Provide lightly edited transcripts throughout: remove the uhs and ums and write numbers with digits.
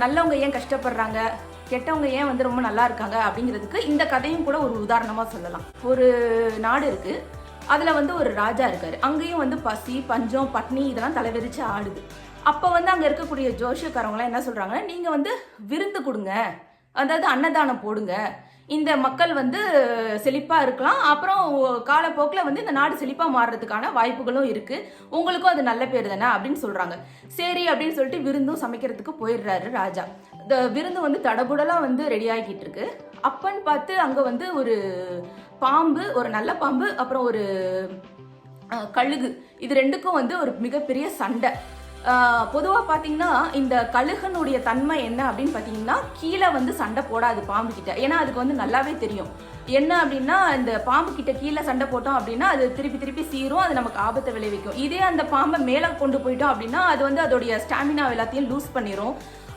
நல்லவங்க ஏன் கஷ்டப்படுறாங்க, கெட்டவங்க ஏன் வந்து ரொம்ப நல்லா இருக்காங்க அப்படிங்கிறதுக்கு இந்த கதையும் கூட ஒரு உதாரணமாக சொல்லலாம். ஒரு நாடு இருக்குது, அதில் வந்து ஒரு ராஜா இருக்கார். அங்கேயும் வந்து பசி, பஞ்சம், பட்னி இதெல்லாம் தலைவிரிச்சு ஆடுது. அப்போ வந்து அங்கே இருக்கக்கூடிய ஜோஷியக்காரவங்களாம் என்ன சொல்கிறாங்கன்னா, நீங்கள் வந்து விருந்து கொடுங்க, அதாவது அன்னதானம் போடுங்க, இந்த மக்கள் வந்து செழிப்பாக இருக்கலாம், அப்புறம் காலப்போக்கில் வந்து இந்த நாடு செழிப்பாக மாறுறதுக்கான வாய்ப்புகளும் இருக்குது, உங்களுக்கும் அது நல்ல பேர் தானே அப்படின்னு சொல்கிறாங்க. சரி அப்படின்னு சொல்லிட்டு விருந்தும் சமைக்கிறதுக்கு போயிடுறாரு ராஜா. இந்த விருந்து வந்து தடபுடலாக வந்து ரெடி ஆகிக்கிட்டு இருக்கு. அப்பன்னு பார்த்து அங்கே வந்து ஒரு பாம்பு, ஒரு நல்ல பாம்பு, அப்புறம் ஒரு கழுகு, இது ரெண்டுக்கும் வந்து ஒரு மிகப்பெரிய சண்டை. பொதுவாக பார்த்தீங்கன்னா இந்த கழுகனுடைய தன்மை என்ன அப்படின்னு பார்த்தீங்கன்னா, கீழே வந்து சண்டை போடாது பாம்பு கிட்ட. ஏன்னா அதுக்கு வந்து நல்லாவே தெரியும் என்ன அப்படின்னா, இந்த பாம்பு கிட்ட கீழே சண்டை போட்டோம் அப்படின்னா அது திருப்பி திருப்பி சீரும், அது நமக்கு ஆபத்தை விளைவிக்கும். இதே அந்த பாம்பை மேலே கொண்டு போயிட்டோம் அப்படின்னா அது வந்து அதோடைய ஸ்டாமினா எல்லாத்தையும் லூஸ் பண்ணிடும்.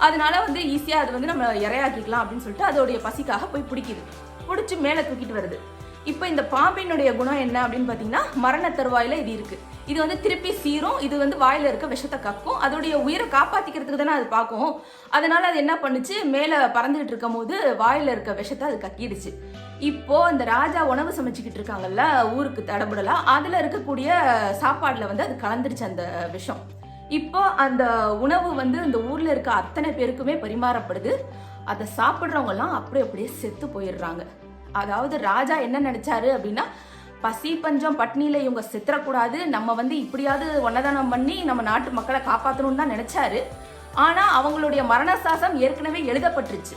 அதனால வந்து ஈஸியாக அது வந்து நம்ம இரையாக்கிக்கலாம் அப்படின்னு சொல்லிட்டு அதோடைய பசிக்காக போய் பிடிக்குது. பிடிச்சி மேலே தூக்கிட்டு வருது. இப்போ இந்த பாம்பினுடைய குணம் என்ன அப்படின்னு பார்த்தீங்கன்னா, மரண தருவாயில் இது இருக்குது. இது வந்து திருப்பி சீரும், இது வந்து வாயில் இருக்க விஷத்தை கக்கும், அதோடைய உயிரை காப்பாற்றிக்கிறதுக்கு தானே அது பார்க்கும். அதனால அது என்ன பண்ணுச்சு, மேலே பறந்துகிட்டு இருக்கும் போது வாயில் இருக்க விஷத்தை அது கக்கிடுச்சு. இப்போ அந்த ராஜா உணவு சமைச்சிக்கிட்டு இருக்காங்கல்ல ஊருக்கு தடபுடலாம், அதில் இருக்கக்கூடிய சாப்பாடில் வந்து அது கலந்துருச்சு அந்த விஷம். இப்போ அந்த உணவு வந்து இந்த ஊரில் இருக்க அத்தனை பேருக்குமே பரிமாறப்படுது. அதை சாப்பிட்றவங்கலாம் அப்படியே செத்து போயிடுறாங்க. அதாவது ராஜா என்ன நினைச்சாரு அப்படின்னா, பசி பஞ்சம் பட்னியில இவங்க செத்துறக்கூடாது, நம்ம வந்து இப்படியாவது ஒன்னதானம் பண்ணி நம்ம நாட்டு மக்களை காப்பாற்றணும்னு தான் நினைச்சாரு. ஆனா அவங்களுடைய மரண சாசம் ஏற்கனவே எழுதப்பட்டுருச்சு.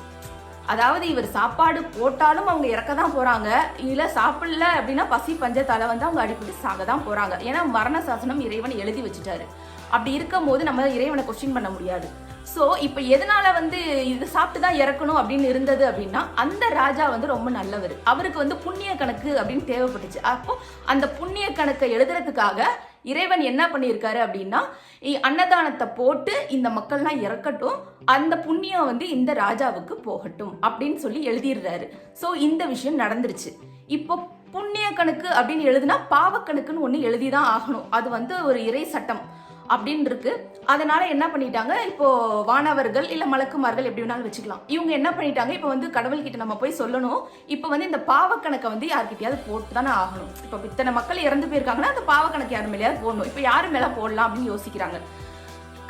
அதாவது இவர் சாப்பாடு போட்டாலும் அவங்க இறக்க தான் போறாங்க, இல்ல சாப்பிடல அப்படின்னா பசி பஞ்சத்தால வந்து அவங்க அடிப்பட்டு சாக தான் போறாங்க. ஏன்னா மரண சாசனம் இறைவன் எழுதி வச்சுட்டாரு. அப்படி இருக்கும் போது நம்ம இறைவனை கொஸ்டின் பண்ண முடியாது. ஸோ இப்போ எதனால வந்து இது சாப்பிட்டு தான் இறக்கணும் அப்படின்னு இருந்தது அப்படின்னா, அந்த ராஜா வந்து ரொம்ப நல்லவர், அவருக்கு வந்து புண்ணிய கணக்கு அப்படின்னு தேவைப்பட்டுச்சு. அப்போ அந்த புண்ணிய கணக்கை எழுதுறதுக்காக இறைவன் என்ன பண்ணியிருக்காரு அப்படின்னா, அன்னதானத்தை போட்டு இந்த மக்கள்லாம் இறக்கட்டும், அந்த புண்ணியம் வந்து இந்த ராஜாவுக்கு போகட்டும் அப்படின்னு சொல்லி எழுதிடுறாரு. ஸோ இந்த விஷயம் நடந்துருச்சு. இப்போ புண்ணிய கணக்கு அப்படின்னு எழுதுனா பாவக்கணக்குன்னு ஒன்று எழுதி தான் ஆகணும். அது வந்து ஒரு இறை சட்டம் அப்படின்னு இருக்கு. அதனால என்ன பண்ணிட்டாங்க, இப்போ வானவர்கள் இல்ல மலக்குமார்கள் எப்படி வேணாலும் வச்சுக்கலாம், இவங்க என்ன பண்ணிட்டாங்க, இப்போ வந்து கடவுள்கிட்ட நம்ம போய் சொல்லணும், இப்போ வந்து இந்த பாவக்கணக்கை வந்து யார்கிட்டயாவது போட்டு தானே ஆகணும். இப்போ இத்தனை மக்கள் இறந்து போயிருக்காங்கன்னா அந்த பாவக்கணக்கு யார் மேலேயாவது போடணும். இப்போ யாரு மேல போடலாம் அப்படின்னு யோசிக்கிறாங்க.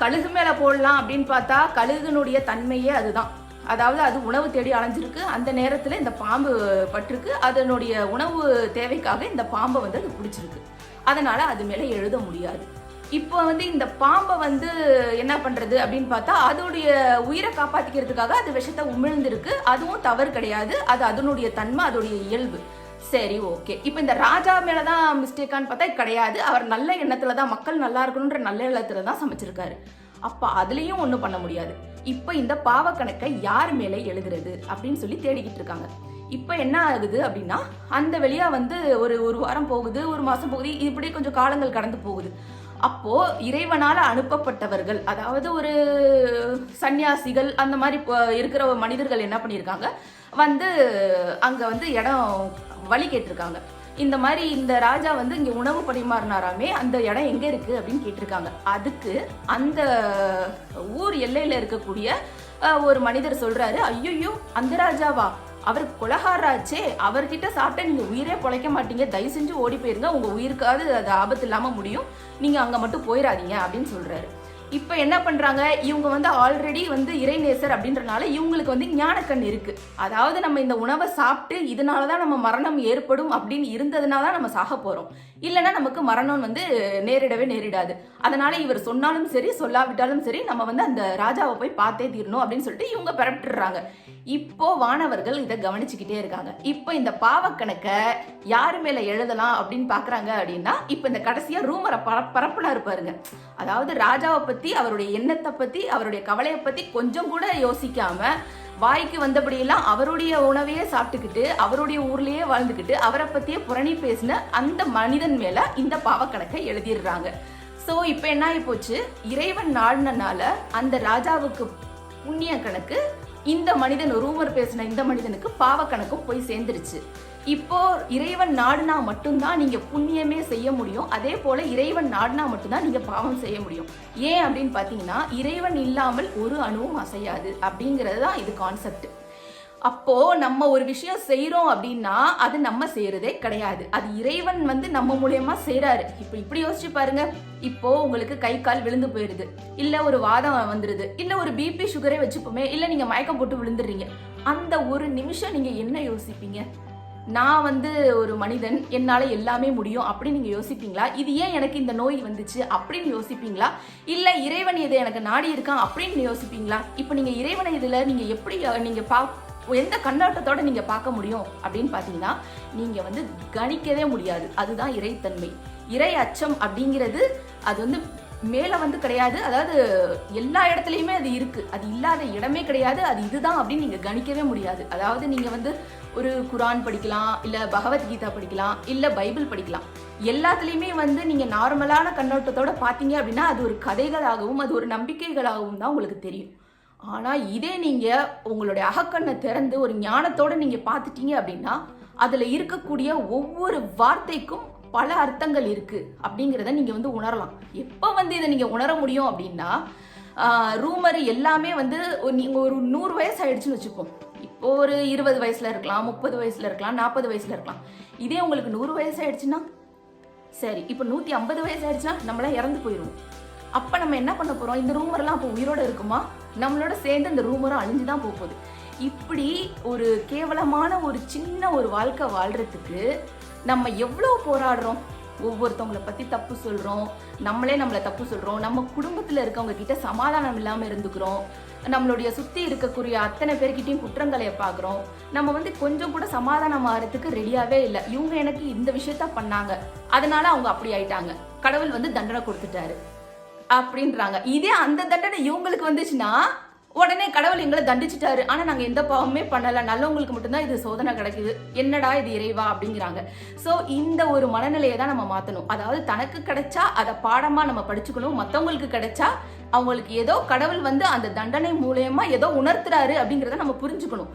கழுகு மேல போடலாம் அப்படின்னு பார்த்தா கழுகுனுடைய தன்மையே அதுதான். அதாவது அது உணவு தேடி அலைஞ்சிருக்கு, அந்த நேரத்தில் இந்த பாம்பு பட்டிருக்கு, அதனுடைய உணவு தேவைக்காக இந்த பாம்பை வந்து அது பிடிச்சிருக்கு. அதனால அது மேலே எழுத முடியாது. இப்போ வந்து இந்த பாம்பை வந்து என்ன பண்றது அப்படின்னு பார்த்தா, அதோடைய உயிரை காப்பாற்றிக்கிறதுக்காக அது விஷத்தை உமிழ்ந்திருக்கு. அதுவும் தவறு கிடையாது, அது அதனுடைய தன்மை, அதோடைய இயல்பு. சரி, ஓகே. இப்போ இந்த ராஜா மேலதான் மிஸ்டேக்கான்னு பார்த்தா கிடையாது. அவர் நல்ல எண்ணத்துல தான், மக்கள் நல்லா இருக்கணுன்ற நல்ல எண்ணத்துல தான் சமைச்சிருக்காரு. அப்ப அதுலயும் ஒன்றும் பண்ண முடியாது. இப்போ இந்த பாவக்கணக்கை யார் மேலே எழுதுறது அப்படின்னு சொல்லி தேடிக்கிட்டு இருக்காங்க. இப்போ என்ன ஆகுது அப்படின்னா, அந்த வழியா வந்து ஒரு வாரம் போகுது, ஒரு மாசம் போகுது, இப்படி கொஞ்சம் காலங்கள் கடந்து போகுது. அப்போ இறைவனால அனுப்பப்பட்டவர்கள், அதாவது ஒரு சன்னியாசிகள் அந்த மாதிரி இருக்கிற மனிதர்கள் என்ன பண்ணியிருக்காங்க, வந்து அங்க வந்து இடம் வழி கேட்டிருக்காங்க. இந்த மாதிரி இந்த ராஜா வந்து இங்க உணவு பரிமாறினாராமே, அந்த இடம் எங்க இருக்கு அப்படின்னு கேட்டிருக்காங்க. அதுக்கு அந்த ஊர் எல்லையில இருக்கக்கூடிய ஒரு மனிதர் சொல்றாரு, ஐயோ அந்த ராஜாவா, அவர் கொலகாராச்சே, அவர்கிட்ட சாப்பிட்டா நீங்க உயிரே பொழைக்க மாட்டீங்க, தயவு செஞ்சு ஓடி போயிருங்க, உங்க உயிருக்காவது அது ஆபத்து இல்லாம முடியும், நீங்க அங்க மட்டும் போயிடாதீங்க அப்படின்னு சொல்றாரு. இப்போ என்ன பண்றாங்க, இவங்க வந்து ஆல்ரெடி வந்து இறைநேசர் அப்படின்றனால இவங்களுக்கு வந்து ஞானக்கண் இருக்கு. அதாவது நம்ம இந்த உணவை சாப்பிட்டு இதனாலதான் நம்ம மரணம் ஏற்படும் அப்படின்னு இருந்ததுனால தான் நம்ம சாக போறோம், இல்லைன்னா நமக்கு மரணம் வந்து நேரிடாது. அதனால இவர் சொன்னாலும் சரி சொல்லாவிட்டாலும் சரி நம்ம வந்து அந்த ராஜாவை போய் பார்த்தே தீரணும் அப்படின்னு சொல்லிட்டு இவங்க பரப்பிட்டுறாங்க. இப்போ வானவர்கள் இதை கவனிச்சுக்கிட்டே இருக்காங்க. இப்போ இந்த பாவக்கணக்கை யாரு மேல எழுதலாம் அப்படின்னு பாக்குறாங்க அப்படின்னா, இப்போ இந்த கடைசியா ரூமரை பரப்புனாரு பாருங்க, அதாவது ராஜாவை பத்தி, அவருடைய எண்ணத்தை பத்தி, அவருடைய கவலையை பத்தி கொஞ்சம் கூட யோசிக்காம வாய்க்கு வந்தபடியெல்லாம் அவருடைய உணவையே சாப்பிட்டுக்கிட்டு அவருடைய ஊர்லயே வாழ்ந்துக்கிட்டு அவரை பத்தியே புரணி பேசின அந்த மனிதன் மேல இந்த பாவக்கணக்கை எழுதிடுறாங்க. சோ இப்போ என்ன ஆகி போச்சு, இறைவன் நாடினால அந்த ராஜாவுக்கு புண்ணிய கணக்கு, இந்த மனிதன் ரூமர் பேசின இந்த மனிதனுக்கு பாவ கணக்கும் போய் சேர்ந்துருச்சு. இப்போ இறைவன் நாடுனா மட்டும்தான் நீங்க புண்ணியமே செய்ய முடியும். அதே போல இறைவன் நாடுனா மட்டும்தான் நீங்க பாவம் செய்ய முடியும். ஏன் அப்படின்னு பாத்தீங்கன்னா, இறைவன் இல்லாமல் ஒரு அணுவும் அசையாது அப்படிங்கிறது தான் இது கான்செப்ட். அப்போ நம்ம ஒரு விஷயம் செய்யறோம் அப்படின்னா அது நம்ம செய்யறதே கிடையாது. அது இறைவன் வந்து நம்ம மூலியமா செய்யறாரு. இப்படி யோசிச்சு பாருங்க. இப்போ உங்களுக்கு கை கால் விழுந்து போயிருது, இல்ல ஒரு வாதம் வந்துருது, இல்ல ஒரு பிபி சுகரே வச்சுப்போமே, இல்ல நீங்க மயக்கம் போட்டு விழுந்துடுறீங்க. அந்த ஒரு நிமிஷம் நீங்க என்ன யோசிப்பீங்க? நான் வந்து ஒரு மனிதன், என்னால எல்லாமே முடியும் அப்படின்னு நீங்க யோசிப்பீங்களா? இது ஏன் எனக்கு இந்த நோய் வந்துச்சு அப்படின்னு யோசிப்பீங்களா? இல்ல இறைவன் இதை எனக்கு நாடி இருக்கான் அப்படின்னு யோசிப்பீங்களா? இப்போ நீங்க இறைவனை இதுல நீங்க எப்படி நீங்க எந்த கண்ணோட்டத்தோட நீங்க பார்க்க முடியும் அப்படின்னு பாத்தீங்கன்னா, நீங்க வந்து கணிக்கவே முடியாது. அதுதான் இறைத்தன்மை. இறை அச்சம் அப்படிங்கிறது அது வந்து மேல வந்து கிடையாது. அதாவது எல்லா இடத்துலயுமே அது இருக்கு. அது இல்லாத இடமே கிடையாது. அது இதுதான் அப்படின்னு நீங்க கணிக்கவே முடியாது. அதாவது நீங்க வந்து ஒரு குரான் படிக்கலாம், இல்ல பகவத்கீதா படிக்கலாம், இல்ல பைபிள் படிக்கலாம். எல்லாத்துலயுமே வந்து நீங்க நார்மலான கண்ணோட்டத்தோட பாத்தீங்க அப்படின்னா அது ஒரு கதைகளாகவும் அது ஒரு நம்பிக்கைகளாகவும் தான் உங்களுக்கு தெரியும். ஆனா இதே நீங்க உங்களுடைய அகக்கண்ணை திறந்து ஒரு ஞானத்தோட நீங்க பாத்துட்டீங்க அப்படின்னா அதுல இருக்கக்கூடிய ஒவ்வொரு வார்த்தைக்கும் பல அர்த்தங்கள் இருக்கு அப்படிங்கிறத நீங்க வந்து உணரலாம். எப்ப வந்து இதை நீங்க உணர முடியும் அப்படின்னா, ரூமர் எல்லாமே வந்து நீங்க ஒரு 100 வயசு ஆயிடுச்சுன்னு வச்சுப்போம். இப்போ ஒரு 20 வயசுல இருக்கலாம், 30 வயசுல இருக்கலாம், 40 வயசுல இருக்கலாம். இதே உங்களுக்கு 100 வயசு ஆயிடுச்சுன்னா, சரி இப்போ 150 வயசு ஆயிடுச்சுன்னா நம்மளாம் இறந்து போயிடுவோம். அப்ப நம்ம என்ன பண்ண போறோம்? இந்த ரூமர்லாம் அப்போ உயிரோட இருக்குமா? நம்மளோட சேர்ந்து இந்த ரூமரும் அழிஞ்சுதான் போகுது. இப்படி ஒரு கேவலமான ஒரு சின்ன ஒரு வாழ்க்கை வாழ்றதுக்கு நம்ம எவ்வளோ போராடுறோம். ஒவ்வொருத்தவங்களை பத்தி தப்பு சொல்றோம், நம்மளை தப்பு சொல்றோம், நம்ம குடும்பத்துல இருக்கவங்க கிட்ட சமாதானம் இல்லாம இருந்துக்கிறோம், நம்மளுடைய சுத்தி இருக்கக்கூடிய அத்தனை பேர்கிட்டையும் குற்றங்களை பார்க்குறோம். நம்ம வந்து கொஞ்சம் கூட சமாதானம் ஆகிறதுக்கு ரெடியாவே இல்லை. இவங்க எனக்கு இந்த விஷயத்த பண்ணாங்க, அதனால அவங்க அப்படி ஆயிட்டாங்க, கடவுள் வந்து தண்டனை கொடுத்துட்டாரு அப்படின்றாங்க. இதே அந்த தண்டனை இவங்களுக்கு வந்துச்சுன்னா உடனே கடவுள் எங்களை தண்டிச்சிட்டாரு, ஆனா நாங்க எந்த பாவமே பண்ணல, நல்லவங்களுக்கு மட்டும்தான் இது சோதனை கிடைக்குது, என்னடா இது இறைவா அப்படிங்கிறாங்க. சோ இந்த ஒரு மனநிலையை தான் நம்ம மாத்தணும். அதாவது தனக்கு கிடைச்சா அதை பாடமா நம்ம படிச்சுக்கணும், மத்தவங்களுக்கு கிடைச்சா அவங்களுக்கு ஏதோ கடவுள் வந்து அந்த தண்டனை மூலயமா ஏதோ உணர்த்துறாரு அப்படிங்கிறத நம்ம புரிஞ்சுக்கணும்.